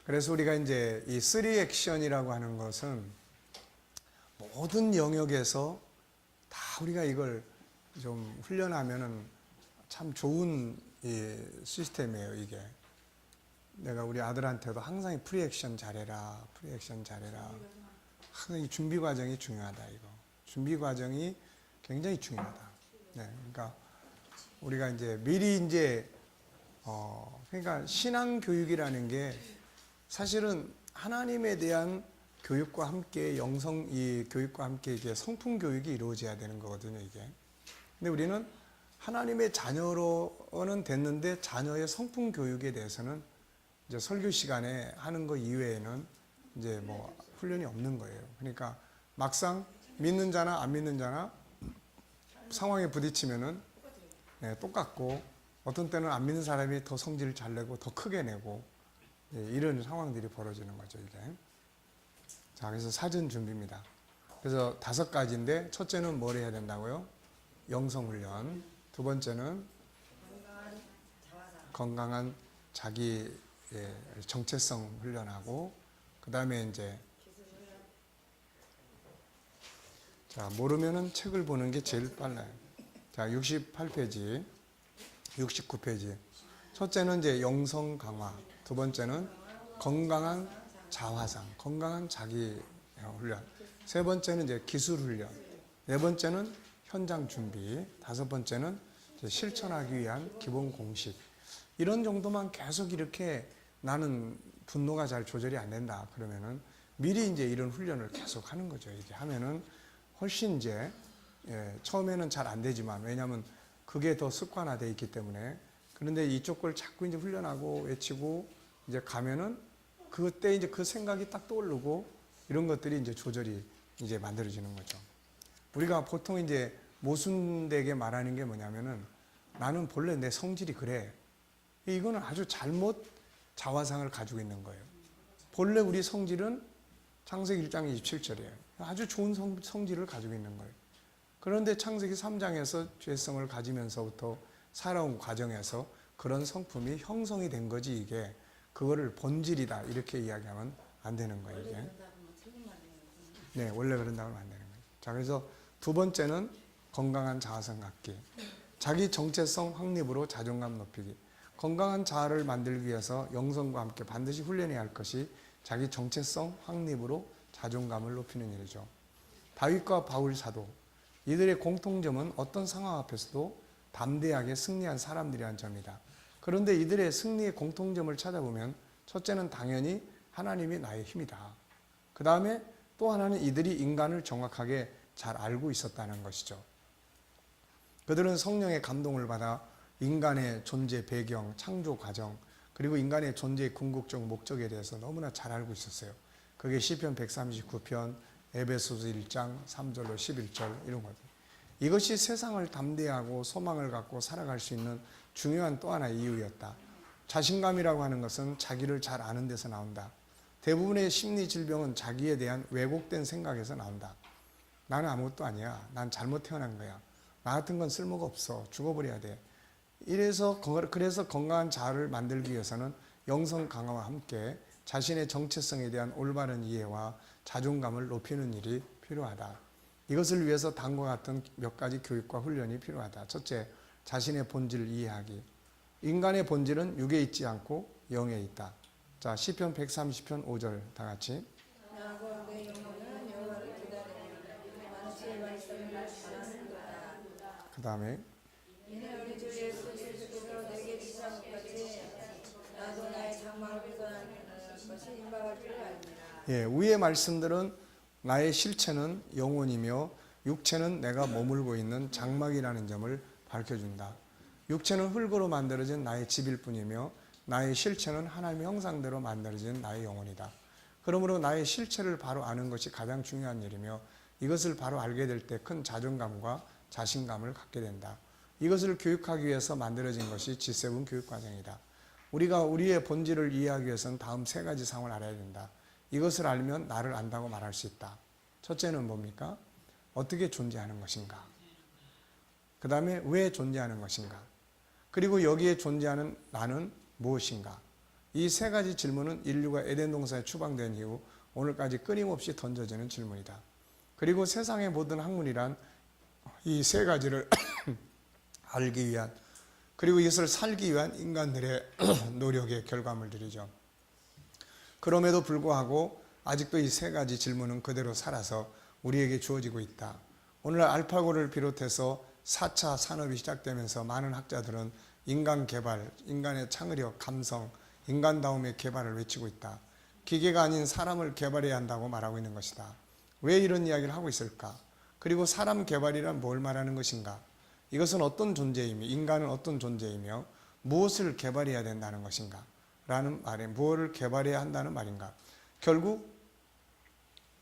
그래서 우리가 이제 이 3액션이라고 하는 것은 모든 영역에서 다 우리가 이걸 좀 훈련하면은 참 좋은 이 시스템이에요, 이게. 내가 우리 아들한테도 항상 프리액션 잘해라, 프리액션 잘해라. 항상 이 준비 과정이 중요하다, 이거. 준비 과정이 굉장히 중요하다. 네, 그러니까 우리가 이제 미리 이제 그러니까 신앙 교육이라는 게 사실은 하나님에 대한 교육과 함께 이 교육과 함께 이게 성품 교육이 이루어져야 되는 거거든요, 이게. 근데 우리는 하나님의 자녀로는 됐는데 자녀의 성품 교육에 대해서는 이제 설교 시간에 하는 거 이외에는 이제 뭐 훈련이 없는 거예요. 그러니까 막상 믿는 자나 안 믿는 자나 상황에 부딪히면은 똑같고 어떤 때는 안 믿는 사람이 더 성질을 잘 내고 더 크게 내고 이런 상황들이 벌어지는 거죠, 이게. 자, 그래서 사전 준비입니다. 그래서 5가지인데 첫째는 뭘 해야 된다고요? 영성훈련. 두 번째는 건강한 자기 정체성 훈련하고, 그 다음에 이제 자, 모르면은 책을 보는 게 제일 빨라요. 자, 68페이지, 69페이지. 첫째는 이제 영성 강화. 두 번째는 건강한 자화상, 건강한 자기 훈련. 세 번째는 이제 기술 훈련. 네 번째는 현장 준비. 다섯 번째는 이제 실천하기 위한 기본 공식. 이런 정도만 계속 이렇게 나는 분노가 잘 조절이 안 된다. 그러면은 미리 이제 이런 훈련을 계속 하는 거죠. 이렇게 하면은 훨씬 이제 처음에는 잘 안 되지만, 왜냐하면 그게 더 습관화되어 있기 때문에. 그런데 이쪽 걸 자꾸 이제 훈련하고 외치고 이제 가면은 그때 이제 그 생각이 딱 떠오르고 이런 것들이 이제 조절이 이제 만들어지는 거죠. 우리가 보통 이제 모순되게 말하는 게 뭐냐면은 나는 본래 내 성질이 그래. 이거는 아주 잘못 자화상을 가지고 있는 거예요. 본래 우리 성질은 창세기 1장 27절이에요. 아주 좋은 성질을 가지고 있는 거예요. 그런데 창세기 3장에서 죄성을 가지면서부터 살아온 과정에서 그런 성품이 형성이 된 거지, 이게. 그거를 본질이다 이렇게 이야기하면 안 되는 거예요, 이게. 네, 원래 그런다고 하면 안 되는 거예요. 자, 그래서 두 번째는 건강한 자아성 갖기. 자기 정체성 확립으로 자존감 높이기. 건강한 자아를 만들기 위해서 영성과 함께 반드시 훈련해야 할 것이 자기 정체성 확립으로 자존감을 높이는 일이죠. 다윗과 바울 사도, 이들의 공통점은 어떤 상황 앞에서도 담대하게 승리한 사람들이라는 점이다. 그런데 이들의 승리의 공통점을 찾아보면 첫째는 당연히 하나님이 나의 힘이다. 그 다음에 또 하나는 이들이 인간을 정확하게 잘 알고 있었다는 것이죠. 그들은 성령의 감동을 받아 인간의 존재 배경, 창조 과정, 그리고 인간의 존재의 궁극적 목적에 대해서 너무나 잘 알고 있었어요. 그게 시편 139편, 에베소서 1장 3절로 11절 이런 거죠. 이것이 세상을 담대하고 소망을 갖고 살아갈 수 있는 중요한 또 하나의 이유였다. 자신감이라고 하는 것은 자기를 잘 아는 데서 나온다. 대부분의 심리 질병은 자기에 대한 왜곡된 생각에서 나온다. 나는 아무것도 아니야. 난 잘못 태어난 거야. 나 같은 건 쓸모가 없어. 죽어버려야 돼. 그래서 건강한 자아를 만들기 위해서는 영성 강화와 함께 자신의 정체성에 대한 올바른 이해와 자존감을 높이는 일이 필요하다. 이것을 위해서 다음과 같은 몇 가지 교육과 훈련이 필요하다. 첫째, 자신의 본질을 이해하기. 인간의 본질은 육에 있지 않고 영에 있다. 자, 시편 130편 5절 다 같이. 그 다음에 위의 말씀들은 나의 실체는 영혼이며 육체는 내가 머물고 있는 장막이라는 점을 밝혀준다. 육체는 흙으로 만들어진 나의 집일 뿐이며 나의 실체는 하나님의 형상대로 만들어진 나의 영혼이다. 그러므로 나의 실체를 바로 아는 것이 가장 중요한 일이며 이것을 바로 알게 될 때 큰 자존감과 자신감을 갖게 된다. 이것을 교육하기 위해서 만들어진 것이 G7 교육과정이다. 우리가 우리의 본질을 이해하기 위해서는 다음 3가지 사항을 알아야 된다. 이것을 알면 나를 안다고 말할 수 있다. 첫째는 뭡니까? 어떻게 존재하는 것인가? 그 다음에 왜 존재하는 것인가? 그리고 여기에 존재하는 나는 무엇인가? 이 세 가지 질문은 인류가 에덴 동산에 추방된 이후 오늘까지 끊임없이 던져지는 질문이다. 그리고 세상의 모든 학문이란 이 세 가지를 알기 위한, 그리고 이것을 살기 위한 인간들의 노력의 결과물들이죠. 그럼에도 불구하고 아직도 이 세 가지 질문은 그대로 살아서 우리에게 주어지고 있다. 오늘날 알파고를 비롯해서 4차 산업이 시작되면서 많은 학자들은 인간 개발, 인간의 창의력, 감성, 인간다움의 개발을 외치고 있다. 기계가 아닌 사람을 개발해야 한다고 말하고 있는 것이다. 왜 이런 이야기를 하고 있을까? 그리고 사람 개발이란 뭘 말하는 것인가? 이것은 어떤 존재이며, 인간은 어떤 존재이며 무엇을 개발해야 된다는 것인가? 라는 말에 무엇을 개발해야 한다는 말인가? 결국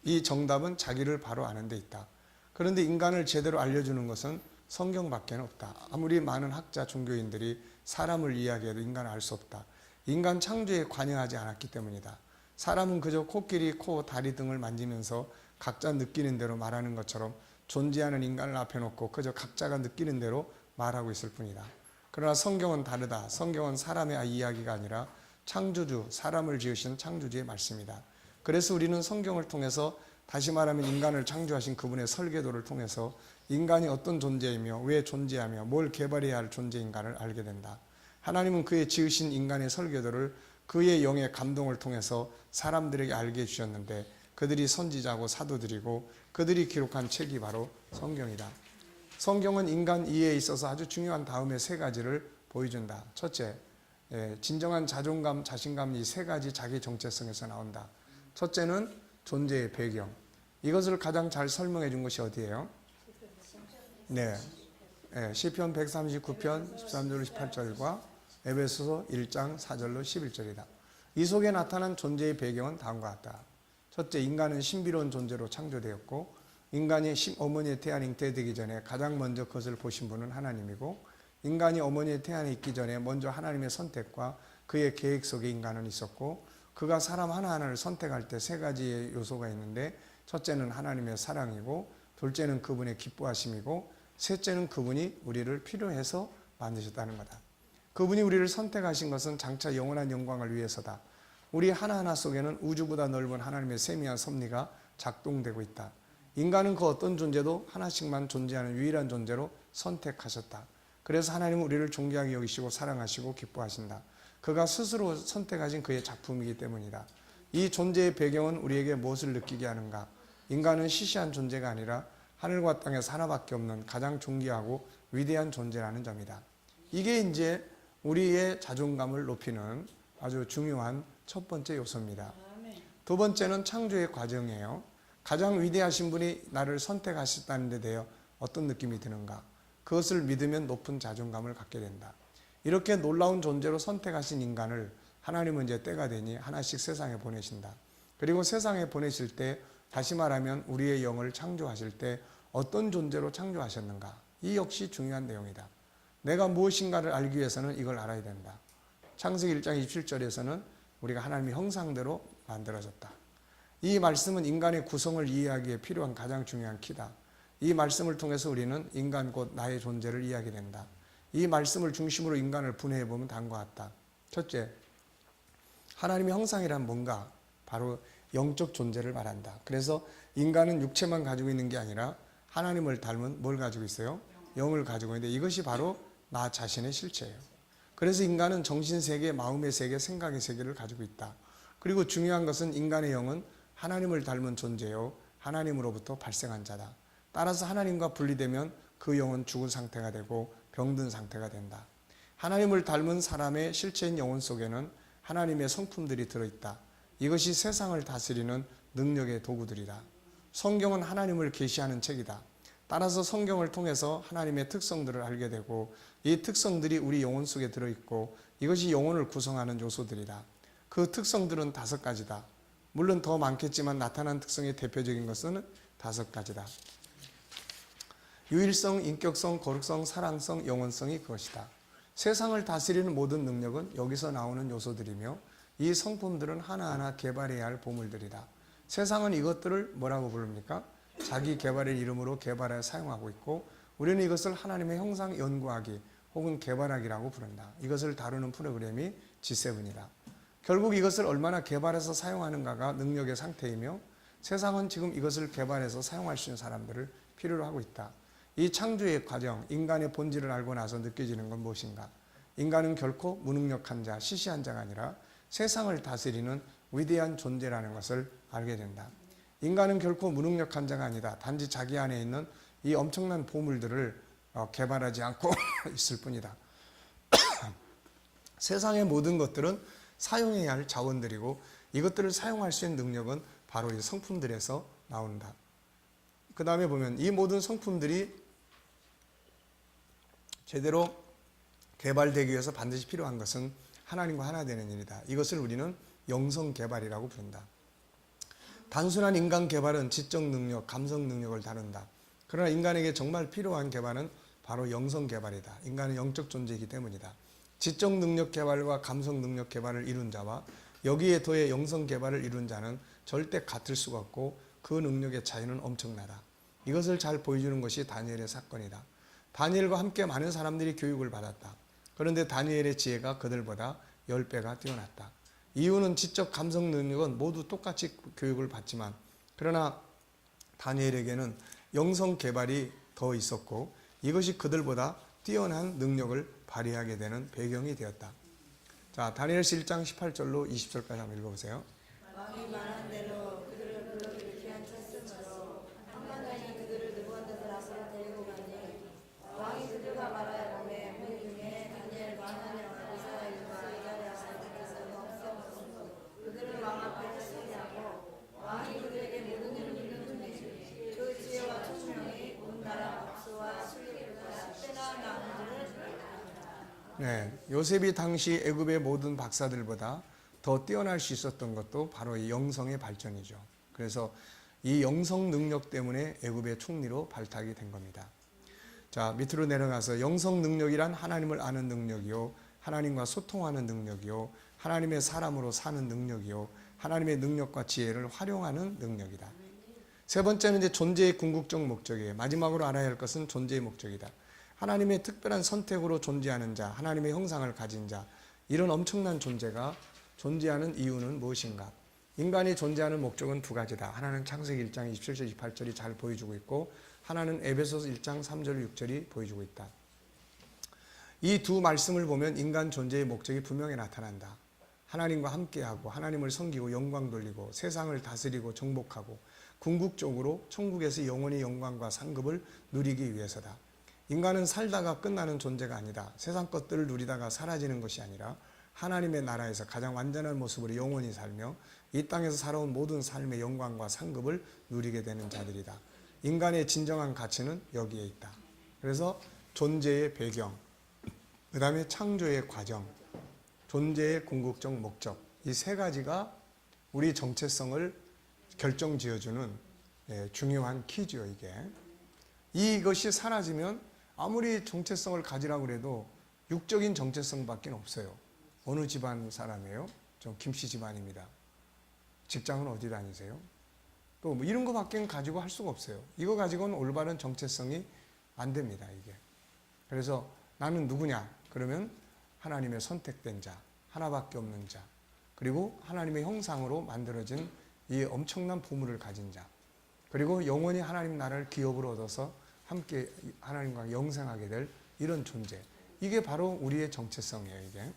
이 정답은 자기를 바로 아는 데 있다. 그런데 인간을 제대로 알려주는 것은 성경밖에 없다. 아무리 많은 학자, 종교인들이 사람을 이야기해도 인간을 알 수 없다. 인간 창조에 관여하지 않았기 때문이다. 사람은 그저 코끼리, 코, 다리 등을 만지면서 각자 느끼는 대로 말하는 것처럼 존재하는 인간을 앞에 놓고 그저 각자가 느끼는 대로 말하고 있을 뿐이다. 그러나 성경은 다르다. 성경은 사람의 이야기가 아니라 창조주, 사람을 지으신 창조주의 말씀이다. 그래서 우리는 성경을 통해서, 다시 말하면 인간을 창조하신 그분의 설계도를 통해서 인간이 어떤 존재이며 왜 존재하며 뭘 개발해야 할 존재인가를 알게 된다. 하나님은 그의 지으신 인간의 설계도를 그의 영의 감동을 통해서 사람들에게 알게 해주셨는데, 그들이 선지자고 사도들이고 그들이 기록한 책이 바로 성경이다. 성경은 인간 이해에 있어서 아주 중요한 다음의 세 가지를 보여준다. 첫째, 진정한 자존감, 자신감, 이 세 가지 자기 정체성에서 나온다. 첫째는 존재의 배경. 이것을 가장 잘 설명해 준 것이 어디예요? 네, 시편 139편 13절로 18절과 에베소서 1장 4절로 11절이다. 이 속에 나타난 존재의 배경은 다음과 같다. 첫째, 인간은 신비로운 존재로 창조되었고, 인간이 어머니의 태안 잉태되기 전에 가장 먼저 그것을 보신 분은 하나님이고, 인간이 어머니의 태안에 있기 전에 먼저 하나님의 선택과 그의 계획 속에 인간은 있었고, 그가 사람 하나하나를 선택할 때 세 가지의 요소가 있는데, 첫째는 하나님의 사랑이고, 둘째는 그분의 기뻐하심이고, 셋째는 그분이 우리를 필요해서 만드셨다는 거다. 그분이 우리를 선택하신 것은 장차 영원한 영광을 위해서다. 우리 하나하나 속에는 우주보다 넓은 하나님의 세미한 섭리가 작동되고 있다. 인간은 그 어떤 존재도 하나씩만 존재하는 유일한 존재로 선택하셨다. 그래서 하나님은 우리를 존귀하게 여기시고 사랑하시고 기뻐하신다. 그가 스스로 선택하신 그의 작품이기 때문이다. 이 존재의 배경은 우리에게 무엇을 느끼게 하는가? 인간은 시시한 존재가 아니라 하늘과 땅에서 하나밖에 없는 가장 존귀하고 위대한 존재라는 점이다. 이게 이제 우리의 자존감을 높이는 아주 중요한 첫 번째 요소입니다. 두 번째는 창조의 과정이에요. 가장 위대하신 분이 나를 선택하셨다는 데 대해 어떤 느낌이 드는가? 그것을 믿으면 높은 자존감을 갖게 된다. 이렇게 놀라운 존재로 선택하신 인간을 하나님은 이제 때가 되니 하나씩 세상에 보내신다. 그리고 세상에 보내실 때, 다시 말하면 우리의 영을 창조하실 때 어떤 존재로 창조하셨는가? 이 역시 중요한 내용이다. 내가 무엇인가를 알기 위해서는 이걸 알아야 된다. 창세기 1장 27절에서는 우리가 하나님의 형상대로 만들어졌다. 이 말씀은 인간의 구성을 이해하기에 필요한 가장 중요한 키다. 이 말씀을 통해서 우리는 인간 곧 나의 존재를 이해하게 된다. 이 말씀을 중심으로 인간을 분해해 보면 다음과 같다. 첫째, 하나님의 형상이란 뭔가? 바로 영적 존재를 말한다. 그래서 인간은 육체만 가지고 있는 게 아니라 하나님을 닮은 뭘 가지고 있어요? 영을 가지고 있는데, 이것이 바로 나 자신의 실체예요. 그래서 인간은 정신세계, 마음의 세계, 생각의 세계를 가지고 있다. 그리고 중요한 것은 인간의 영은 하나님을 닮은 존재요, 하나님으로부터 발생한 자다. 따라서 하나님과 분리되면 그 영은 죽은 상태가 되고 병든 상태가 된다. 하나님을 닮은 사람의 실체인 영혼 속에는 하나님의 성품들이 들어있다. 이것이 세상을 다스리는 능력의 도구들이다. 성경은 하나님을 계시하는 책이다. 따라서 성경을 통해서 하나님의 특성들을 알게 되고, 이 특성들이 우리 영혼 속에 들어있고 이것이 영혼을 구성하는 요소들이다. 그 특성들은 5가지다. 물론 더 많겠지만 나타난 특성의 대표적인 것은 5가지다. 유일성, 인격성, 거룩성, 사랑성, 영원성이 그것이다. 세상을 다스리는 모든 능력은 여기서 나오는 요소들이며, 이 성품들은 하나하나 개발해야 할 보물들이다. 세상은 이것들을 뭐라고 부릅니까? 자기 개발의 이름으로 개발하여 사용하고 있고, 우리는 이것을 하나님의 형상 연구하기 혹은 개발하기라고 부른다. 이것을 다루는 프로그램이 G7이다. 결국 이것을 얼마나 개발해서 사용하는가가 능력의 상태이며 세상은 지금 이것을 개발해서 사용할 수 있는 사람들을 필요로 하고 있다. 이 창조의 과정, 인간의 본질을 알고 나서 느껴지는 건 무엇인가? 인간은 결코 무능력한 자, 시시한 자가 아니라 세상을 다스리는 위대한 존재라는 것을 알게 된다. 인간은 결코 무능력한 자가 아니다. 단지 자기 안에 있는 이 엄청난 보물들을 개발하지 않고 있을 뿐이다. 세상의 모든 것들은 사용해야 할 자원들이고 이것들을 사용할 수 있는 능력은 바로 이 성품들에서 나온다. 그 다음에 보면 이 모든 성품들이 제대로 개발되기 위해서 반드시 필요한 것은 하나님과 하나 되는 일이다. 이것을 우리는 영성 개발이라고 부른다. 단순한 인간 개발은 지적 능력, 감성 능력을 다룬다. 그러나 인간에게 정말 필요한 개발은 바로 영성 개발이다. 인간은 영적 존재이기 때문이다. 지적 능력 개발과 감성 능력 개발을 이룬 자와 여기에 더해 영성 개발을 이룬 자는 절대 같을 수가 없고 그 능력의 차이는 엄청나다. 이것을 잘 보여주는 것이 다니엘의 사건이다. 다니엘과 함께 많은 사람들이 교육을 받았다. 그런데 다니엘의 지혜가 그들보다 10배가 뛰어났다. 이유는 지적 감성 능력은 모두 똑같이 교육을 받지만 그러나 다니엘에게는 영성 개발이 더 있었고 이것이 그들보다 뛰어난 능력을 발휘하게 되는 배경이 되었다. 자, 다니엘서 1장 18절로 20절까지 한번 읽어보세요. 왕이 말한 대로 그들을 불러기를 귀한 쳤으므로 한만장이 그들을 느부갓네살 앞으로 데리고 가니 왕이 그들과 말하여 보매 그 중에 다니엘과 하나냐와 미사엘과 이사랴와 산타께서 없었고 그들을 왕 앞에 서게 하고 왕이 그들에게 모든 일을 물려주니 그 지혜와 총명이 온 나라 박수와 술리보다 10배나 나은 줄을 네, 요셉이 당시 애굽의 모든 박사들보다 더 뛰어날 수 있었던 것도 바로 이 영성의 발전이죠. 그래서 이 영성 능력 때문에 애굽의 총리로 발탁이 된 겁니다. 자, 밑으로 내려가서 영성 능력이란 하나님을 아는 능력이요, 하나님과 소통하는 능력이요, 하나님의 사람으로 사는 능력이요, 하나님의 능력과 지혜를 활용하는 능력이다. 세 번째는 이제 존재의 궁극적 목적이에요. 마지막으로 알아야 할 것은 존재의 목적이다. 하나님의 특별한 선택으로 존재하는 자, 하나님의 형상을 가진 자, 이런 엄청난 존재가 존재하는 이유는 무엇인가? 인간이 존재하는 목적은 두 가지다. 하나는 창세기 1장 27절 28절이 잘 보여주고 있고 하나는 에베소서 1장 3절 6절이 보여주고 있다. 이 두 말씀을 보면 인간 존재의 목적이 분명히 나타난다. 하나님과 함께하고 하나님을 섬기고 영광 돌리고 세상을 다스리고 정복하고 궁극적으로 천국에서 영원히 영광과 상급을 누리기 위해서다. 인간은 살다가 끝나는 존재가 아니다. 세상 것들을 누리다가 사라지는 것이 아니라 하나님의 나라에서 가장 완전한 모습으로 영원히 살며 이 땅에서 살아온 모든 삶의 영광과 상급을 누리게 되는 자들이다. 인간의 진정한 가치는 여기에 있다. 그래서 존재의 배경, 그 다음에 창조의 과정, 존재의 궁극적 목적, 이 세 가지가 우리 정체성을 결정지어주는 중요한 키죠. 이것이 사라지면 아무리 정체성을 가지라고 해도 육적인 정체성밖에 없어요. 어느 집안 사람이에요? 저 김씨 집안입니다. 직장은 어디 다니세요? 또 뭐 이런 거밖에 가지고 할 수가 없어요. 이거 가지고는 올바른 정체성이 안 됩니다. 이게. 그래서 나는 누구냐? 그러면 하나님의 선택된 자, 하나밖에 없는 자, 그리고 하나님의 형상으로 만들어진 이 엄청난 보물을 가진 자, 그리고 영원히 하나님 나라를 기업으로 얻어서 함께 하나님과 영생하게 될 이런 존재. 이게 바로 우리의 정체성이에요. 이게.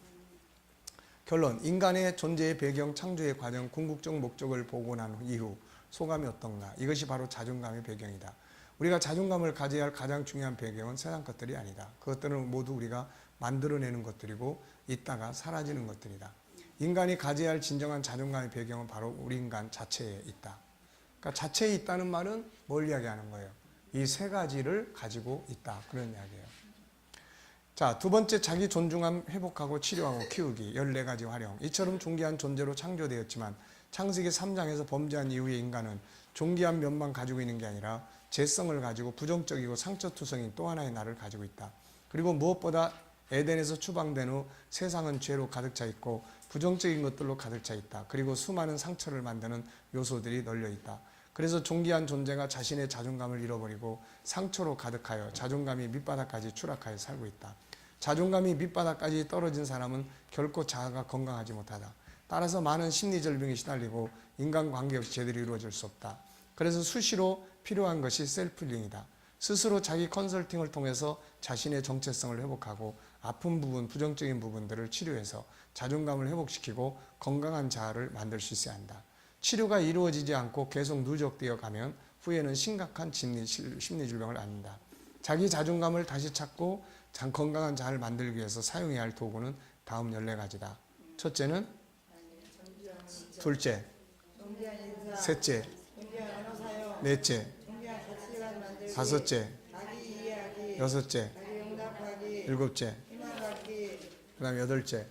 결론, 인간의 존재의 배경, 창조의 과정, 궁극적 목적을 보고 난 이후 소감이 어떤가? 이것이 바로 자존감의 배경이다. 우리가 자존감을 가져야 할 가장 중요한 배경은 세상 것들이 아니다. 그것들은 모두 우리가 만들어내는 것들이고 있다가 사라지는 것들이다. 인간이 가져야 할 진정한 자존감의 배경은 바로 우리 인간 자체에 있다. 그러니까 자체에 있다는 말은 뭘 이야기하는 거예요? 이 세 가지를 가지고 있다. 그런 이야기예요. 자, 두 번째, 자기 존중함 회복하고 치료하고 키우기, 14가지 활용. 이처럼 존귀한 존재로 창조되었지만 창세기 3장에서 범죄한 이후의 인간은 존귀한 면만 가지고 있는 게 아니라 재성을 가지고 부정적이고 상처투성인 또 하나의 나를 가지고 있다. 그리고 무엇보다 에덴에서 추방된 후 세상은 죄로 가득 차 있고 부정적인 것들로 가득 차 있다. 그리고 수많은 상처를 만드는 요소들이 널려 있다. 그래서 존귀한 존재가 자신의 자존감을 잃어버리고 상처로 가득하여 자존감이 밑바닥까지 추락하여 살고 있다. 자존감이 밑바닥까지 떨어진 사람은 결코 자아가 건강하지 못하다. 따라서 많은 심리질병에 시달리고 인간관계 없이 제대로 이루어질 수 없다. 그래서 수시로 필요한 것이 셀프힐링이다. 스스로 자기 컨설팅을 통해서 자신의 정체성을 회복하고 아픈 부분, 부정적인 부분들을 치료해서 자존감을 회복시키고 건강한 자아를 만들 수 있어야 한다. 치료가 이루어지지 않고 계속 누적되어 가면 후에는 심각한 심리질병을 앓는다. 자기 자존감을 다시 찾고 건강한 자아를 만들기 위해서 사용해야 할 도구는 다음 14가지다. 첫째는 둘째, 셋째, 넷째, 다섯째, 여섯째, 일곱째, 그 다음에 여덟째,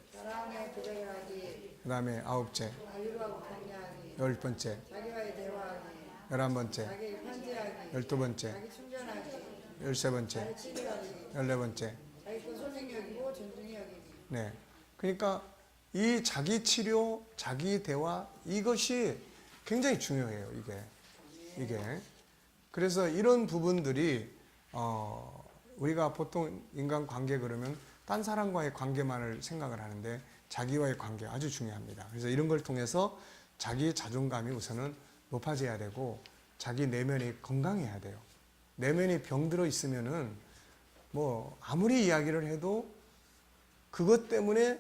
그 다음에 아홉째, 10번째, 11번째, 12번째, 13번째, 14번째. 네. 그러니까 이 자기 치료, 자기 대화 이것이 굉장히 중요해요. 이게. 그래서 이런 부분들이 우리가 보통 인간 관계 그러면 딴 사람과의 관계만을 생각을 하는데 자기와의 관계 아주 중요합니다. 그래서 이런 걸 통해서 자기 자존감이 우선은 높아져야 되고 자기 내면이 건강해야 돼요. 내면이 병들어 있으면은 뭐 아무리 이야기를 해도 그것 때문에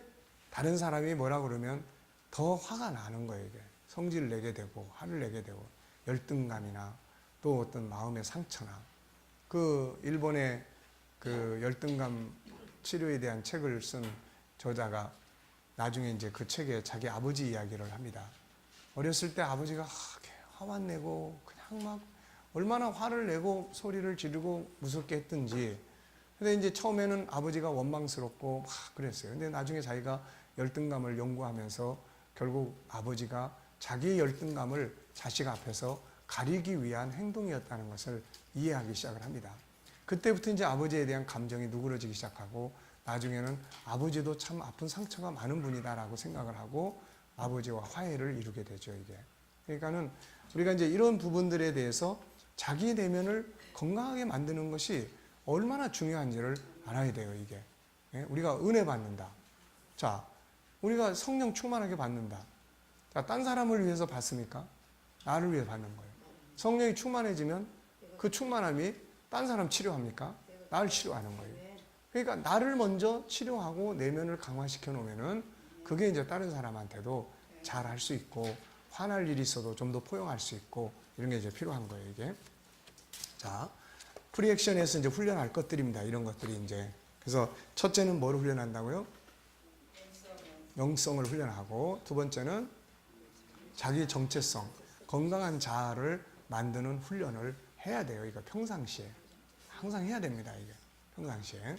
다른 사람이 뭐라 그러면 더 화가 나는 거예요. 이게 성질을 내게 되고 화를 내게 되고 열등감이나 또 어떤 마음의 상처나 그 일본의 그 열등감 치료에 대한 책을 쓴 저자가 나중에 이제 그 책에 자기 아버지 이야기를 합니다. 어렸을 때 아버지가 화만 내고 그냥 막 얼마나 화를 내고 소리를 지르고 무섭게 했든지. 근데 이제 처음에는 아버지가 원망스럽고 막 그랬어요. 근데 나중에 자기가 열등감을 연구하면서 결국 아버지가 자기의 열등감을 자식 앞에서 가리기 위한 행동이었다는 것을 이해하기 시작을 합니다. 그때부터 이제 아버지에 대한 감정이 누그러지기 시작하고 나중에는 아버지도 참 아픈 상처가 많은 분이다라고 생각을 하고 아버지와 화해를 이루게 되죠, 이게. 그러니까는 우리가 이제 이런 부분들에 대해서 자기 내면을 건강하게 만드는 것이 얼마나 중요한지를 알아야 돼요, 이게. 우리가 은혜 받는다. 자, 우리가 성령 충만하게 받는다. 자, 딴 사람을 위해서 받습니까? 나를 위해 받는 거예요. 성령이 충만해지면 그 충만함이 딴 사람 치료합니까? 나를 치료하는 거예요. 그러니까 나를 먼저 치료하고 내면을 강화시켜 놓으면은 그게 이제 다른 사람한테도 잘 할 수 있고 화날 일이 있어도 좀 더 포용할 수 있고 이런 게 이제 필요한 거예요, 이게. 자, 프리액션에서 이제 훈련할 것들입니다. 이런 것들이 이제. 그래서 첫째는 뭐를 훈련한다고요? 영성을 훈련하고 두 번째는 자기 정체성, 건강한 자아를 만드는 훈련을 해야 돼요. 이거 평상시에. 항상 해야 됩니다, 이게. 평상시에.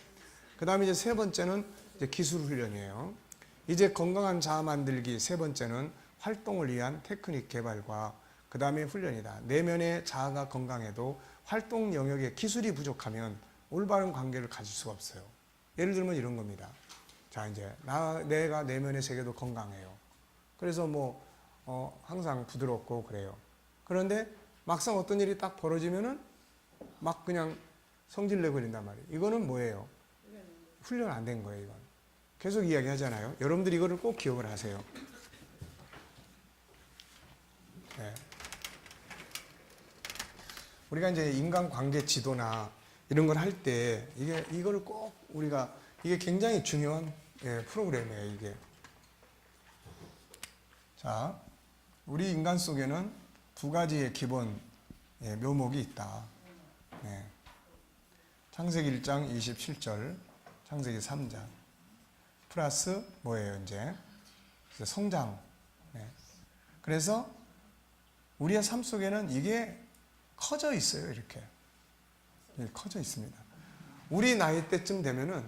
그 다음에 이제 세 번째는 이제 기술 훈련이에요. 이제 건강한 자아 만들기 세 번째는 활동을 위한 테크닉 개발과 그 다음에 훈련이다. 내면의 자아가 건강해도 활동 영역에 기술이 부족하면 올바른 관계를 가질 수가 없어요. 예를 들면 이런 겁니다. 자, 이제 내가 내면의 세계도 건강해요. 그래서 뭐 항상 부드럽고 그래요. 그런데 막상 어떤 일이 딱 벌어지면은 막 그냥 성질 내버린단 말이에요. 이거는 뭐예요? 훈련 안 된 거예요, 이건. 계속 이야기하잖아요. 여러분들이 이거를 꼭 기억을 하세요. 네. 우리가 이제 인간관계 지도나 이런 걸 할 때 이거를 꼭 우리가 이게 굉장히 중요한 프로그램이에요, 이게. 자, 우리 인간 속에는 두 가지의 기본 묘목이 있다. 네. 창세기 1장 27절, 창세기 3장. 플러스 뭐예요, 이제? 성장. 네. 그래서 우리의 삶 속에는 이게 커져 있어요, 이렇게. 커져 있습니다. 우리 나이 때쯤 되면은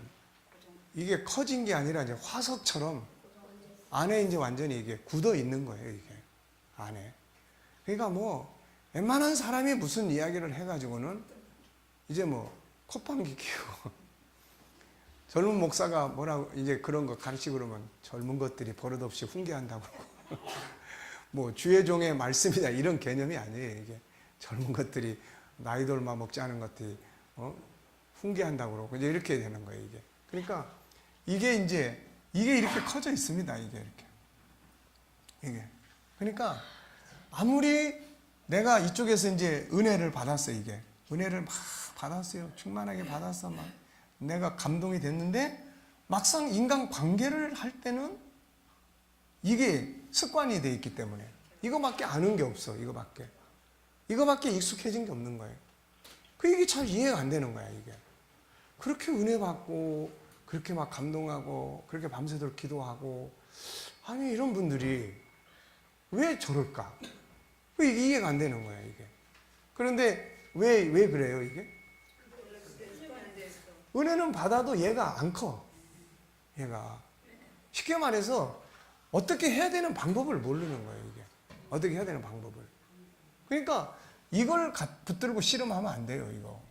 이게 커진 게 아니라 이제 화석처럼 안에 이제 완전히 이게 굳어 있는 거예요, 이게. 안에. 그러니까 뭐, 웬만한 사람이 무슨 이야기를 해가지고는 이제 뭐, 콧방귀 끼고. 젊은 목사가 뭐라고 이제 그런 거 가르치고 그러면 젊은 것들이 버릇없이 훈계한다고. 뭐, 주의 종의 말씀이다. 이런 개념이 아니에요, 이게. 젊은 것들이 나이도 얼마 먹지 않은 것들이, 훈계한다고 그러고, 이제 이렇게 되는 거예요, 이게. 그러니까, 이게 이렇게 커져 있습니다, 이게 이렇게. 이게. 그러니까 아무리 내가 이쪽에서 이제 은혜를 받았어, 이게. 은혜를 막 받았어요. 충만하게 받았어. 막 내가 감동이 됐는데 막상 인간 관계를 할 때는 이게 습관이 돼 있기 때문에 이거밖에 아는 게 없어. 이거밖에 익숙해진 게 없는 거예요. 이게 잘 이해가 안 되는 거야, 이게. 그렇게 은혜 받고 그렇게 막 감동하고 그렇게 밤새도록 기도하고 아니 이런 분들이 왜 저럴까? 이게 이해가 안 되는 거야, 이게. 그런데 왜 그래요, 이게? 은혜는 받아도 얘가 안 커. 얘가. 쉽게 말해서 어떻게 해야 되는 방법을 모르는 거예요, 이게. 어떻게 해야 되는 방법을. 그러니까 이걸 붙들고 씨름하면 안 돼요, 이거.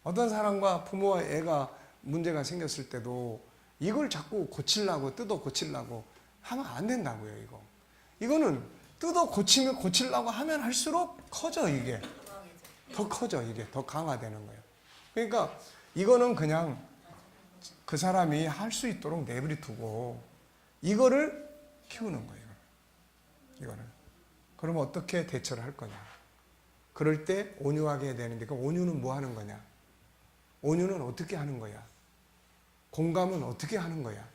어떤 사람과 부모와 애가 문제가 생겼을 때도 이걸 자꾸 고치려고, 뜯어 고치려고 하면 안 된다고요, 이거. 이거는 뜯어 고치려고 하면 할수록 커져, 이게. 더 커져, 이게. 더 강화되는 거예요. 그러니까 이거는 그냥 그 사람이 할 수 있도록 내버려 두고 이거를 키우는 거예요. 이거를. 그러면 어떻게 대처를 할 거냐? 그럴 때 온유하게 해야 되는데 그 온유는 뭐 하는 거냐? 온유는 어떻게 하는 거야? 공감은 어떻게 하는 거야?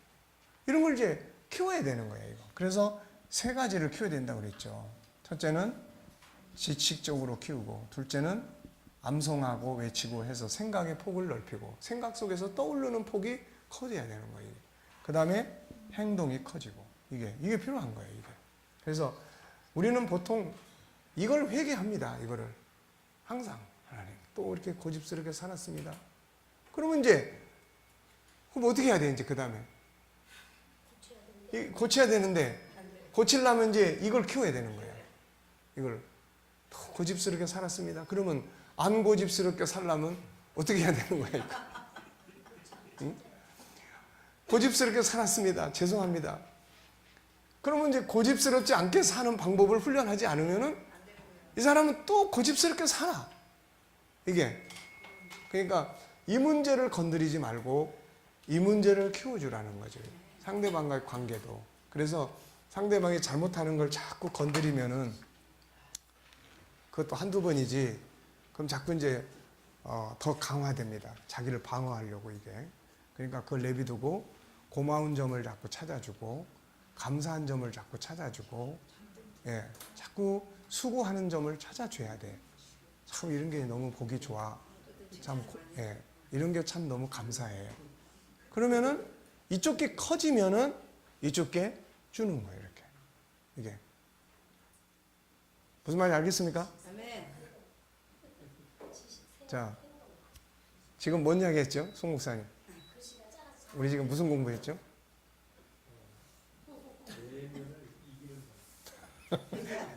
이런 걸 이제 키워야 되는 거예요, 이거. 그래서 3가지를 키워야 된다고 그랬죠. 첫째는 지식적으로 키우고, 둘째는 암송하고 외치고 해서 생각의 폭을 넓히고, 생각 속에서 떠오르는 폭이 커져야 되는 거예요. 그 다음에 행동이 커지고, 이게 필요한 거예요, 이게. 그래서 우리는 보통 이걸 회개합니다, 이거를. 항상. 하나님, 또 이렇게 고집스럽게 살았습니다. 그러면 이제, 그럼 어떻게 해야 돼, 이제 그 다음에? 고쳐야 되는데, 고치려면 이제 이걸 키워야 되는 거예요. 이걸. 또 고집스럽게 살았습니다. 그러면 안 고집스럽게 살려면 어떻게 해야 되는 거야, 이거? 응? 고집스럽게 살았습니다. 죄송합니다. 그러면 이제 고집스럽지 않게 사는 방법을 훈련하지 않으면은 이 사람은 또 고집스럽게 살아. 이게. 그러니까 이 문제를 건드리지 말고 이 문제를 키워주라는 거죠. 상대방과의 관계도. 그래서 상대방이 잘못하는 걸 자꾸 건드리면은 그것도 한두 번이지. 그럼 자꾸 이제 더 강화됩니다. 자기를 방어하려고 이게. 그러니까 그걸 내비두고 고마운 점을 자꾸 찾아주고 감사한 점을 자꾸 찾아주고 예, 자꾸 수고하는 점을 찾아줘야 돼. 참 이런 게 너무 보기 좋아. 참 예, 이런 게 참 너무 감사해. 그러면은 이쪽 게 커지면은 이쪽 게 주는 거예요. 이렇게 이게 무슨 말인지 알겠습니까? 자, 지금 뭔 이야기 했죠? 송 목사님. 우리 지금 무슨 공부했죠?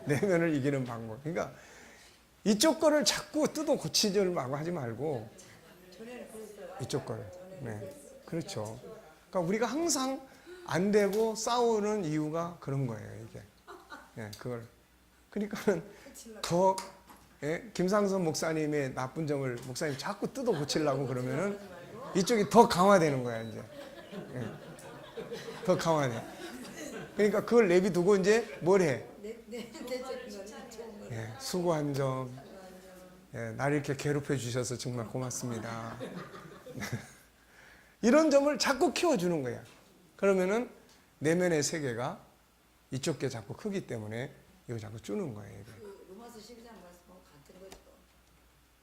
내면을 이기는 방법. 그러니까 이쪽 거를 자꾸 뜯어 고치려고 하지 말고 이쪽 거를. 네, 그렇죠. 그러니까 우리가 항상 안 되고 싸우는 이유가 그런 거예요. 이게. 네, 그걸. 그러니까는 더 예? 김상선 목사님의 나쁜 점을 목사님 자꾸 뜯어 고치려고 그러면은 이쪽이 더 강화되는 거야, 이제. 예. 더 강화돼. 그러니까 그걸 내비두고 이제 뭘 해? 예, 수고한 점. 예, 나를 이렇게 괴롭혀 주셔서 정말 고맙습니다. 이런 점을 자꾸 키워주는 거야. 그러면은 내면의 세계가 이쪽 게 자꾸 크기 때문에 이거 자꾸 주는 거예요. 로마서 12장 말씀하고 같은 거죠.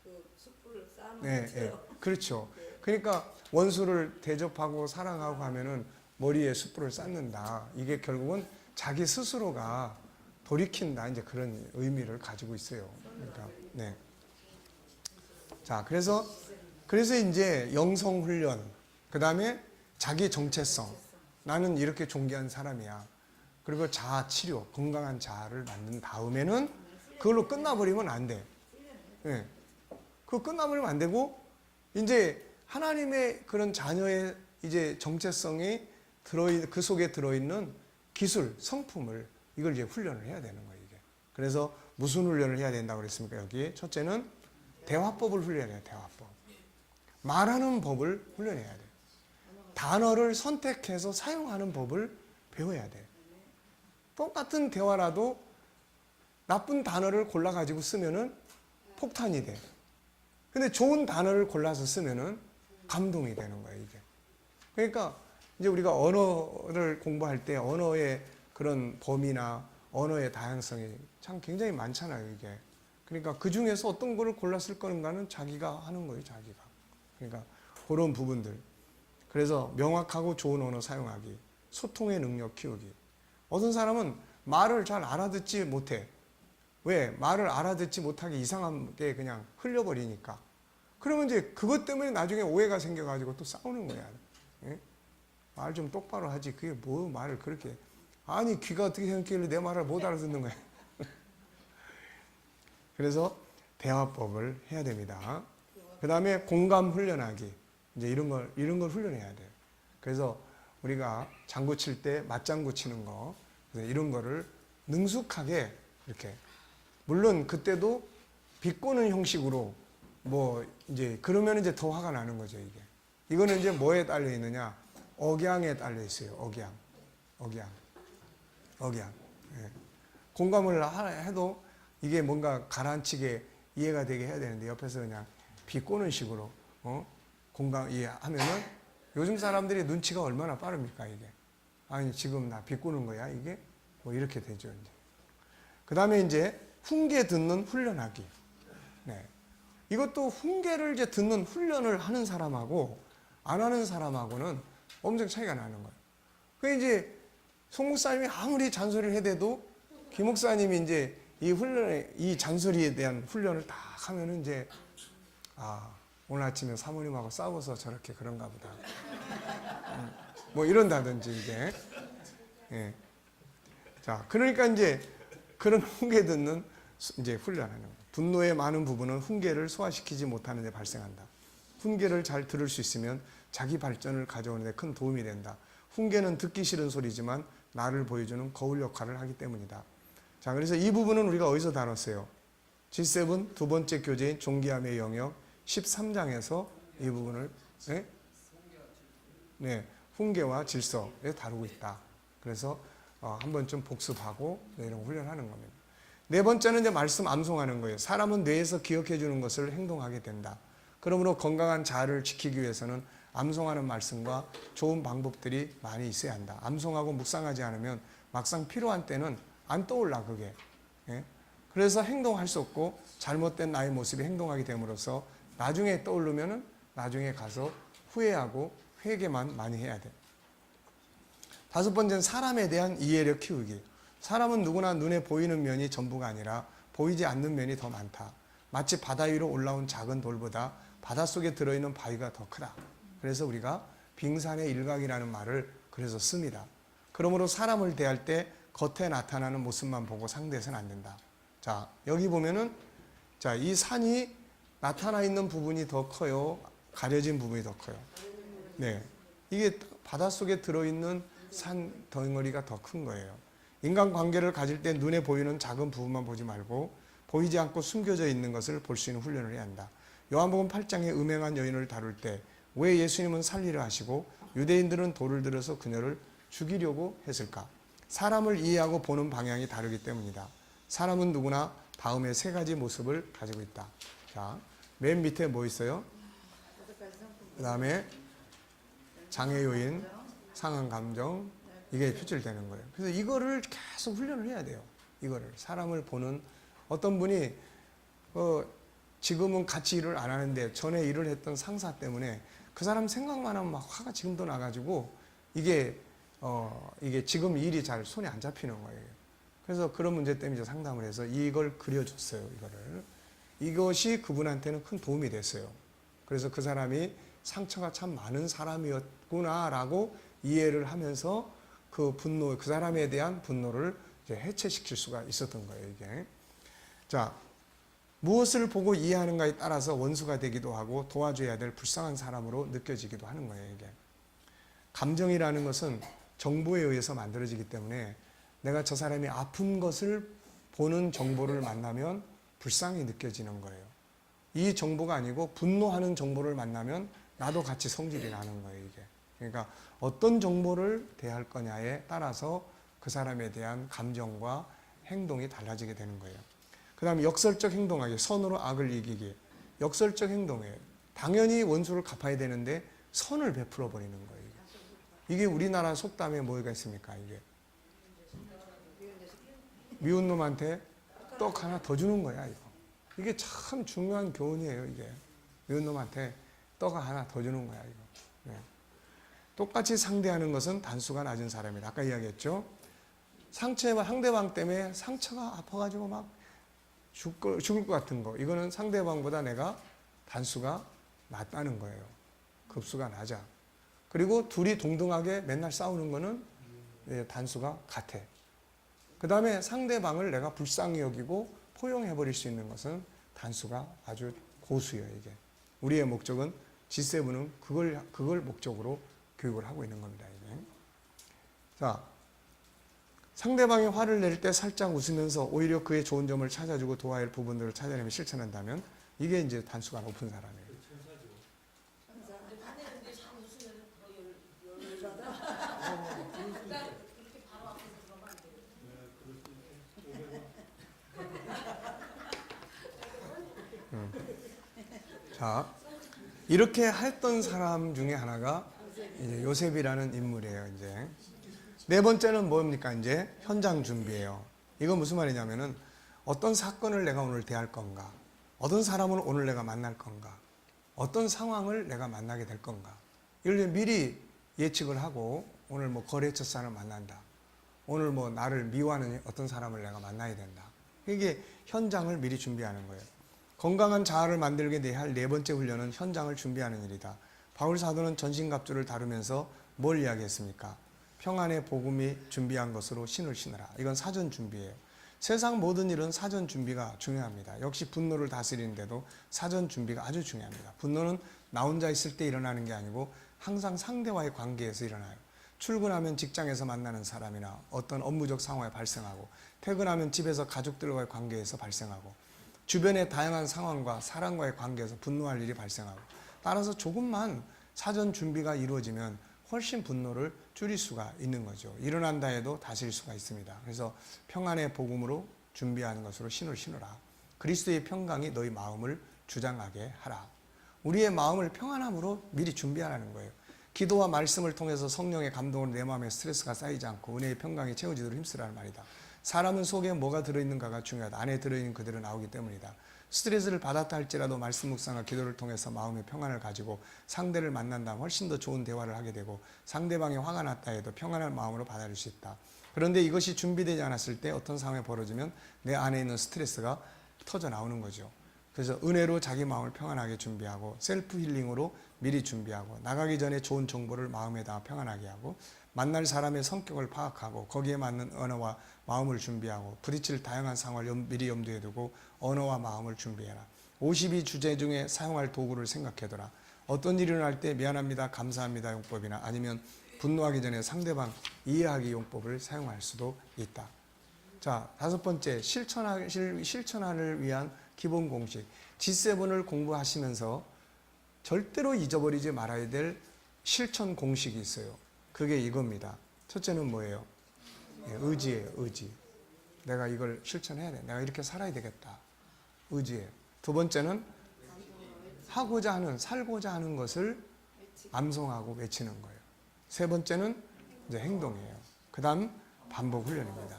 그 숯불을 쌓는 네, 거죠. 네, 그렇죠. 그러니까 원수를 대접하고 사랑하고 하면은 머리에 숯불을 쌓는다. 이게 결국은 자기 스스로가 돌이킨다. 이제 그런 의미를 가지고 있어요. 그러니까, 네. 자, 그래서 이제 영성 훈련, 그 다음에 자기 정체성. 나는 이렇게 존귀한 사람이야. 그리고 자아 치료, 건강한 자아를 만든 다음에는 그걸로 끝나버리면 안 돼. 네. 그거 끝나버리면 안 되고, 이제 하나님의 그런 자녀의 이제 정체성이 그 속에 들어있는 기술, 성품을 이걸 이제 훈련을 해야 되는 거예요, 이게. 그래서 무슨 훈련을 해야 된다고 그랬습니까, 여기? 첫째는 대화법을 훈련해야 돼요, 대화법. 말하는 법을 훈련해야 돼요. 단어를 선택해서 사용하는 법을 배워야 돼요. 똑같은 대화라도 나쁜 단어를 골라가지고 쓰면은 폭탄이 돼. 근데 좋은 단어를 골라서 쓰면은 감동이 되는 거예요, 이게. 그러니까 이제 우리가 언어를 공부할 때 언어의 그런 범위나 언어의 다양성이 참 굉장히 많잖아요, 이게. 그러니까 그 중에서 어떤 거를 골라 쓸 건가는 자기가 하는 거예요, 자기가. 그러니까 그런 부분들. 그래서 명확하고 좋은 언어 사용하기, 소통의 능력 키우기. 어떤 사람은 말을 잘 알아듣지 못해. 왜? 말을 알아듣지 못하게 이상하게 그냥 흘려버리니까. 그러면 이제 그것 때문에 나중에 오해가 생겨가지고 또 싸우는 거야. 예? 말 좀 똑바로 하지. 그게 뭐 말을 그렇게. 아니, 귀가 어떻게 생겼길래 내 말을 못 알아듣는 거야. 그래서 대화법을 해야 됩니다. 그 다음에 공감 훈련하기. 이제 이런 걸 훈련해야 돼요. 그래서 우리가 장구 칠 때 맞장구 치는 거, 이런 거를 능숙하게 이렇게. 물론 그때도 비꼬는 형식으로 뭐 이제 그러면 이제 더 화가 나는 거죠, 이게. 이거는 이제 뭐에 딸려 있느냐? 억양에 딸려 있어요, 억양. 예. 공감을 해도 이게 뭔가 가라앉히게 이해가 되게 해야 되는데 옆에서 그냥 비꼬는 식으로 공감 이해하면은 요즘 사람들이 눈치가 얼마나 빠릅니까, 이게. 아니, 지금 나 비꼬는 거야, 이게? 뭐 이렇게 되죠, 이제. 그 다음에 이제 훈계 듣는 훈련하기. 네. 이것도 훈계를 이제 듣는 훈련을 하는 사람하고 안 하는 사람하고는 엄청 차이가 나는 거예요. 그 이제 송 목사님이 아무리 잔소리를 해대도 김 목사님이 이제 이 잔소리에 대한 훈련을 딱 하면은 이제 오늘 아침에 사모님하고 싸워서 저렇게 그런가 보다. 뭐 이런다든지 이게. 예. 자, 그러니까 이제 그런 훈계 듣는 이제 훈련하는 거예요. 분노의 많은 부분은 훈계를 소화시키지 못하는 데 발생한다. 훈계를 잘 들을 수 있으면 자기 발전을 가져오는 데 큰 도움이 된다. 훈계는 듣기 싫은 소리지만 나를 보여주는 거울 역할을 하기 때문이다. 자, 그래서 이 부분은 우리가 어디서 다뤘어요? G7 두 번째 교재인 존귀함의 영역 13장에서 이 부분을 훈계와 질서에 다루고 있다. 그래서 한번 좀 복습하고 이런 훈련하는 겁니다. 네 번째는 이제 말씀 암송하는 거예요. 사람은 뇌에서 기억해 주는 것을 행동하게 된다. 그러므로 건강한 자아를 지키기 위해서는 암송하는 말씀과 좋은 방법들이 많이 있어야 한다. 암송하고 묵상하지 않으면 막상 필요한 때는 안 떠올라, 그게. 예? 그래서 행동할 수 없고 잘못된 나의 모습이 행동하게 됨으로써 나중에 떠오르면은 나중에 가서 후회하고 회개만 많이 해야 돼. 다섯 번째는 사람에 대한 이해력 키우기. 사람은 누구나 눈에 보이는 면이 전부가 아니라 보이지 않는 면이 더 많다. 마치 바다 위로 올라온 작은 돌보다 바닷속에 들어있는 바위가 더 크다. 그래서 우리가 빙산의 일각이라는 말을 그래서 씁니다. 그러므로 사람을 대할 때 겉에 나타나는 모습만 보고 상대해서는 안 된다. 자, 여기 보면은 자, 이 산이 나타나 있는 부분이 더 커요? 가려진 부분이 더 커요? 네. 이게 바닷속에 들어있는 산 덩어리가 더 큰 거예요. 인간관계를 가질 때 눈에 보이는 작은 부분만 보지 말고 보이지 않고 숨겨져 있는 것을 볼 수 있는 훈련을 해야 한다. 요한복음 8장의 음행한 여인을 다룰 때 왜 예수님은 살리려 하시고 유대인들은 돌을 들어서 그녀를 죽이려고 했을까? 사람을 이해하고 보는 방향이 다르기 때문이다. 사람은 누구나 다음에 세 가지 모습을 가지고 있다. 자, 맨 밑에 뭐 있어요? 그 다음에 장애 요인, 상한 감정, 이게 표출되는 거예요. 그래서 이거를 계속 훈련을 해야 돼요. 이거를 사람을 보는 어떤 분이 지금은 같이 일을 안 하는데 전에 일을 했던 상사 때문에 그 사람 생각만 하면 막 화가 지금도 나가지고 이게 지금 일이 잘 손에 안 잡히는 거예요. 그래서 그런 문제 때문에 이제 상담을 해서 이걸 그려줬어요. 이것이 그분한테는 큰 도움이 됐어요. 그래서 그 사람이 상처가 참 많은 사람이었구나라고 이해를 하면서 그 사람에 대한 분노를 이제 해체시킬 수가 있었던 거예요, 이게. 자, 무엇을 보고 이해하는가에 따라서 원수가 되기도 하고 도와줘야 될 불쌍한 사람으로 느껴지기도 하는 거예요, 이게. 감정이라는 것은 정보에 의해서 만들어지기 때문에 내가 저 사람이 아픈 것을 보는 정보를 만나면 불쌍히 느껴지는 거예요. 이 정보가 아니고 분노하는 정보를 만나면 나도 같이 성질이 나는 거예요, 이게. 그러니까 어떤 정보를 대할 거냐에 따라서 그 사람에 대한 감정과 행동이 달라지게 되는 거예요. 그 다음에 역설적 행동하기, 선으로 악을 이기기. 역설적 행동이에요. 당연히 원수를 갚아야 되는데 선을 베풀어 버리는 거예요. 이게 우리나라 속담에 뭐가 있습니까? 이게 미운 놈한테 떡 하나 더 주는 거야. 이게 참 중요한 교훈이에요. 이게 미운 놈한테 떡 하나 더 주는 거야. 이거. 네. 똑같이 상대하는 것은 단수가 낮은 사람이다. 아까 이야기했죠. 상대방 때문에 상처가 아파가지고 막 죽을 것 같은 거. 이거는 상대방보다 내가 단수가 낮다는 거예요. 급수가 낮아. 그리고 둘이 동등하게 맨날 싸우는 거는 단수가 같아. 그 다음에 상대방을 내가 불쌍히 여기고 포용해버릴 수 있는 것은 단수가 아주 고수예요. 이게 우리의 목적은 G7은 그걸 목적으로 교육을 하고 있는 겁니다. 이게. 자, 상대방이 화를 낼 때 살짝 웃으면서 오히려 그의 좋은 점을 찾아주고 도와야 할 부분들을 찾아내며 실천한다면 이게 이제 단수가 높은 사람이에요. 자, 이렇게 했던 사람 중에 하나가 이제 요셉이라는 인물이에요. 이제 네 번째는 뭡니까? 이제 현장 준비예요. 이건 무슨 말이냐면은 어떤 사건을 내가 오늘 대할 건가? 어떤 사람을 오늘 내가 만날 건가? 어떤 상황을 내가 만나게 될 건가? 이걸 미리 예측을 하고 오늘 뭐 거래처 사람을 만난다. 오늘 뭐 나를 미워하는 어떤 사람을 내가 만나야 된다. 이게 현장을 미리 준비하는 거예요. 건강한 자아를 만들게 돼야 할 네 번째 훈련은 현장을 준비하는 일이다. 바울 사도는 전신갑주를 다루면서 뭘 이야기했습니까? 평안의 복음이 준비한 것으로 신을 신으라. 이건 사전 준비예요. 세상 모든 일은 사전 준비가 중요합니다. 역시 분노를 다스리는데도 사전 준비가 아주 중요합니다. 분노는 나 혼자 있을 때 일어나는 게 아니고 항상 상대와의 관계에서 일어나요. 출근하면 직장에서 만나는 사람이나 어떤 업무적 상황에 발생하고, 퇴근하면 집에서 가족들과의 관계에서 발생하고, 주변의 다양한 상황과 사람과의 관계에서 분노할 일이 발생하고, 따라서 조금만 사전 준비가 이루어지면 훨씬 분노를 줄일 수가 있는 거죠. 일어난다 해도 다스릴 수가 있습니다. 그래서 평안의 복음으로 준비하는 것으로 신을 신으라. 그리스도의 평강이 너희 마음을 주장하게 하라. 우리의 마음을 평안함으로 미리 준비하라는 거예요. 기도와 말씀을 통해서 성령의 감동으로 내 마음에 스트레스가 쌓이지 않고 은혜의 평강이 채워지도록 힘쓰라는 말이다. 사람은 속에 뭐가 들어있는가가 중요하다. 안에 들어있는 그대로 나오기 때문이다. 스트레스를 받았다 할지라도 말씀 묵상과 기도를 통해서 마음의 평안을 가지고 상대를 만난다면 훨씬 더 좋은 대화를 하게 되고, 상대방이 화가 났다 해도 평안한 마음으로 받아들일 수 있다. 그런데 이것이 준비되지 않았을 때 어떤 상황이 벌어지면 내 안에 있는 스트레스가 터져 나오는 거죠. 그래서 은혜로 자기 마음을 평안하게 준비하고, 셀프 힐링으로 미리 준비하고, 나가기 전에 좋은 정보를 마음에다 평안하게 하고, 만날 사람의 성격을 파악하고 거기에 맞는 언어와 마음을 준비하고, 부딪힐 다양한 상황을 미리 염두에 두고 언어와 마음을 준비해라. 52주제 중에 사용할 도구를 생각해둬라. 어떤 일이 일어날 때 미안합니다, 감사합니다 용법이나 아니면 분노하기 전에 상대방 이해하기 용법을 사용할 수도 있다. 자, 다섯 번째, 실천을 위한 기본 공식. G7을 공부하시면서 절대로 잊어버리지 말아야 될 실천 공식이 있어요. 그게 이겁니다. 첫째는 뭐예요? 의지예요. 의지. 내가 이걸 실천해야 돼. 내가 이렇게 살아야 되겠다. 의지예요. 두 번째는 하고자 하는, 살고자 하는 것을 암송하고 외치는 거예요. 세 번째는 이제 행동이에요. 그 다음 반복 훈련입니다.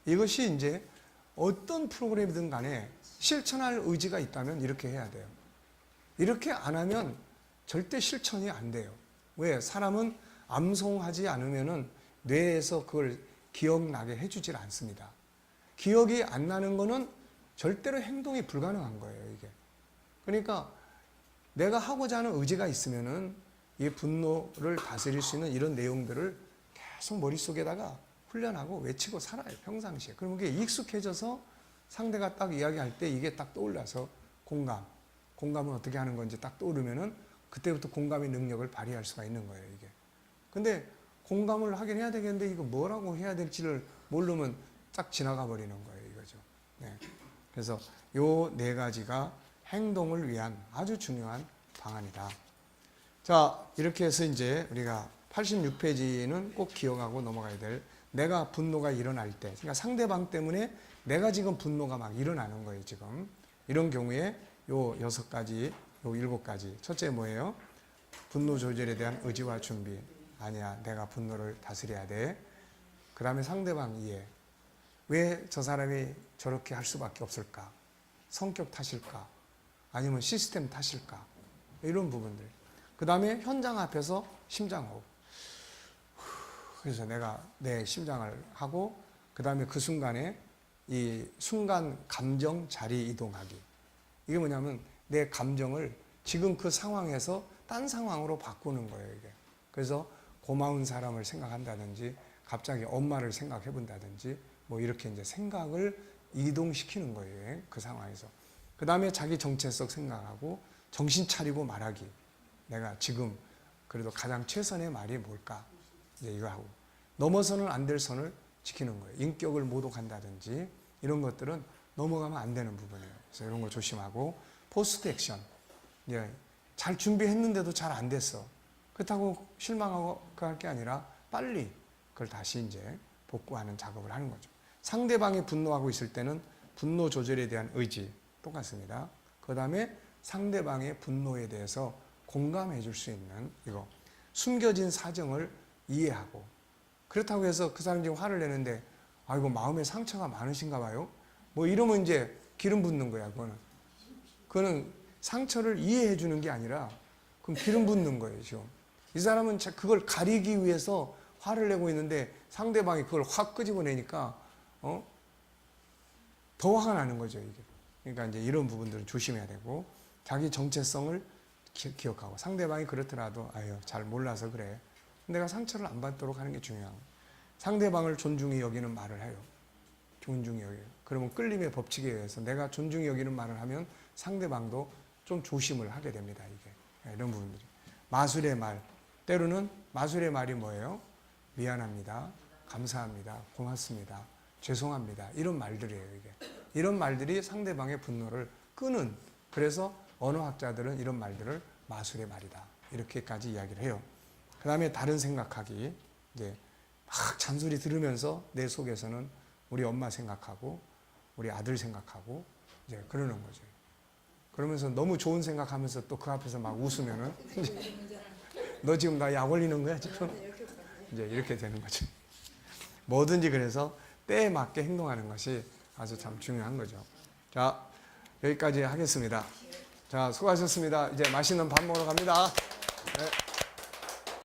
이것이 이제 어떤 프로그램이든 간에 실천할 의지가 있다면 이렇게 해야 돼요. 이렇게 안 하면 절대 실천이 안 돼요. 왜? 사람은 암송하지 않으면은 뇌에서 그걸 기억나게 해주질 않습니다. 기억이 안 나는 거는 절대로 행동이 불가능한 거예요, 이게. 그러니까 내가 하고자 하는 의지가 있으면은 이 분노를 다스릴 수 있는 이런 내용들을 계속 머릿속에다가 훈련하고 외치고 살아요, 평상시에. 그럼 그게 익숙해져서 상대가 딱 이야기할 때 이게 딱 떠올라서 공감은 어떻게 하는 건지 딱 떠오르면은 그때부터 공감의 능력을 발휘할 수가 있는 거예요, 이게. 근데 공감을 하긴 해야 되겠는데 이거 뭐라고 해야 될지를 모르면 딱 지나가 버리는 거예요, 이거죠. 네. 그래서 요 네 가지가 행동을 위한 아주 중요한 방안이다. 자, 이렇게 해서 이제 우리가 86페이지는 꼭 기억하고 넘어가야 될 내가 분노가 일어날 때, 그러니까 상대방 때문에 내가 지금 분노가 막 일어나는 거예요, 지금. 이런 경우에 요 6가지, 요 7가지. 첫째 뭐예요? 분노 조절에 대한 의지와 준비. 아니야, 내가 분노를 다스려야 돼. 그 다음에 상대방 이해. 왜 저 사람이 저렇게 할 수밖에 없을까? 성격 탓일까? 아니면 시스템 탓일까? 이런 부분들. 그 다음에 현장 앞에서 심장호흡. 그래서 내가 내 심장을 하고, 그 다음에 그 순간에 이 순간 감정 자리 이동하기. 이게 뭐냐면 내 감정을 지금 그 상황에서 딴 상황으로 바꾸는 거예요, 이게. 그래서 고마운 사람을 생각한다든지, 갑자기 엄마를 생각해 본다든지, 뭐 이렇게 이제 생각을 이동시키는 거예요, 그 상황에서. 그 다음에 자기 정체성 생각하고, 정신 차리고 말하기. 내가 지금 그래도 가장 최선의 말이 뭘까? 이제 이거 하고. 넘어서는 안 될 선을 지키는 거예요. 인격을 모독한다든지, 이런 것들은 넘어가면 안 되는 부분이에요. 그래서 이런 거 조심하고, 포스트 액션. 이제 잘 준비했는데도 잘 안 됐어. 그렇다고 실망하고 할 게 아니라 빨리 그걸 다시 이제 복구하는 작업을 하는 거죠. 상대방이 분노하고 있을 때는 분노 조절에 대한 의지 똑같습니다. 그 다음에 상대방의 분노에 대해서 공감해 줄 수 있는 이거. 숨겨진 사정을 이해하고. 그렇다고 해서 그 사람이 지금 화를 내는데 아이고 마음에 상처가 많으신가 봐요. 뭐 이러면 이제 기름 붓는 거야, 그거는. 그거는 상처를 이해해 주는 게 아니라 그럼 기름 붓는 거예요, 지금. 이 사람은 그걸 가리기 위해서 화를 내고 있는데 상대방이 그걸 확 끄집어내니까 더 화가 나는 거죠, 이게. 그러니까 이제 이런 부분들은 조심해야 되고, 자기 정체성을 기억하고, 상대방이 그렇더라도 아유 잘 몰라서 그래. 내가 상처를 안 받도록 하는 게 중요한 거예요. 상대방을 존중히 여기는 말을 해요. 존중히 여겨요. 그러면 끌림의 법칙에 의해서 내가 존중히 여기는 말을 하면 상대방도 좀 조심을 하게 됩니다, 이게. 이런 부분들이. 마술의 말. 때로는 마술의 말이 뭐예요? 미안합니다. 감사합니다. 고맙습니다. 죄송합니다. 이런 말들이에요, 이게. 이런 말들이 상대방의 분노를 끄는, 그래서 언어학자들은 이런 말들을 마술의 말이다. 이렇게까지 이야기를 해요. 그 다음에 다른 생각하기. 이제 막 잔소리 들으면서 내 속에서는 우리 엄마 생각하고, 우리 아들 생각하고, 이제 그러는 거죠. 그러면서 너무 좋은 생각하면서 또 그 앞에서 막 웃으면은, 너 지금 나 약 올리는 거야, 지금? 이제 이렇게 되는 거죠. 뭐든지 그래서 때에 맞게 행동하는 것이 아주 참 중요한 거죠. 자, 여기까지 하겠습니다. 자, 수고하셨습니다. 이제 맛있는 밥 먹으러 갑니다. 네.